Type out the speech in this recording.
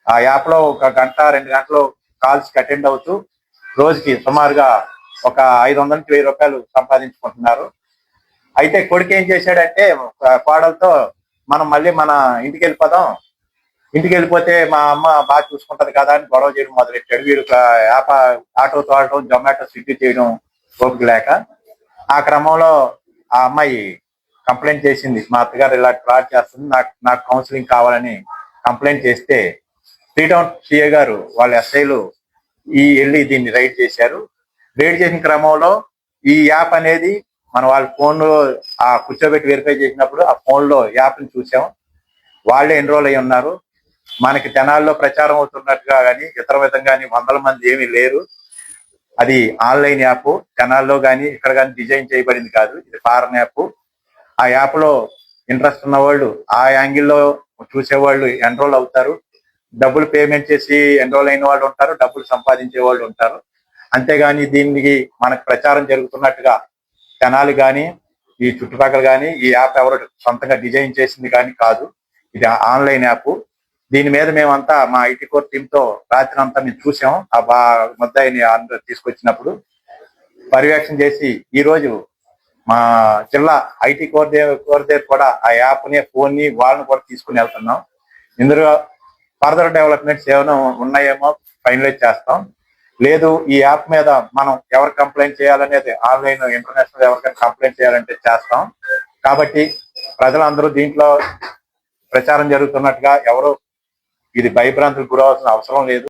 ఆ యాప్ లో 1 గంట 2 గంటలు కాల్స్ కి అటెండ్ అవుతూ రోజుకి సుమారుగా ఒక 500 నుంచి 1000 రూపాయలు సంపాదించుకుంటున్నారు. అయితే కొడుకు ఏం చేశాడంటే కోడలతో మనం మళ్ళీ మన ఇంటికి వెళ్ళిపోదాం, ఇంటికి వెళ్ళిపోతే మా అమ్మ బాగా చూసుకుంటది కదా అని గొడవ చేయడం మొదలెట్టాడు. వీడు యాప ఆటో తోడటం, జొమాటో, స్విగ్గీ చేయడం ఓపిక లేక ఆ క్రమంలో ఆ అమ్మాయి కంప్లైంట్ చేసింది, మా అత్తగారు ఇలా ఫ్రాడ్ చేస్తుంది, నాకు కౌన్సిలింగ్ కావాలని కంప్లైంట్ చేస్తే త్రీ టౌన్ సిఏ గారు వాళ్ళ ఎస్ఐలు వెళ్ళి దీన్ని రైడ్ చేశారు. రైడ్ చేసిన క్రమంలో ఈ యాప్ అనేది మన వాళ్ళ ఫోన్ లో ఆ కూర్చోబెట్టి వెరిఫై చేసినప్పుడు ఆ ఫోన్ లో యాప్ ని చూసాం. వాళ్ళే ఎన్రోల్ అయి ఉన్నారు. మనకి తెనాల్లో ప్రచారం అవుతున్నట్టుగా కానీ ఇతర విధంగా కానీ 100 మంది ఏమీ లేరు. అది ఆన్లైన్ యాప్, తెనాల్లో కానీ ఇక్కడ కానీ డిజైన్ చేయబడింది కాదు, ఇది ఫారెన్ యాప్. ఆ యాప్ లో ఇంట్రెస్ట్ ఉన్న వాళ్ళు ఆ యాంగిల్లో చూసేవాళ్ళు ఎన్రోల్ అవుతారు. డబ్బులు పేమెంట్ చేసి ఎన్రోల్ అయిన వాళ్ళు ఉంటారు, డబ్బులు సంపాదించే వాళ్ళు ఉంటారు. అంతేగాని దీనికి మనకు ప్రచారం జరుగుతున్నట్టుగా తెనాలి కానీ ఈ చుట్టుపక్కల కానీ ఈ యాప్ ఎవరు సొంతంగా డిజైన్ చేసింది కానీ కాదు, ఇది ఆన్లైన్ యాప్. దీని మీద మేమంతా మా ఐటీ కోర్ టీమ్ తో రాత్రి అంతా మేము చూసాం. ఆ ముద్దాయిని తీసుకొచ్చినప్పుడు పర్యవేక్షణ చేసి ఈ రోజు మా జిల్లా ఐటీ కోర్ దగ్గర కూడా ఆ యాప్ ని, ఫోన్ ని, వాళ్ళని కూడా తీసుకుని వెళ్తున్నాం. ఇందులో ఫర్దర్ డెవలప్మెంట్స్ ఏమైనా ఉన్నాయేమో ఫైనలైజ్ చేస్తాం. లేదు ఈ యాప్ మీద మనం ఎవరు కంప్లైంట్ చేయాలనేది ఆన్లైన్ ఇంటర్నేషనల్ ఎవరికైనా కంప్లైంట్ చేయాలంటే చేస్తాం. కాబట్టి ప్రజలందరూ దీంట్లో ప్రచారం జరుగుతున్నట్టుగా ఎవరు ఇది భయభ్రాంతులకు గురవలసిన అవసరం లేదు.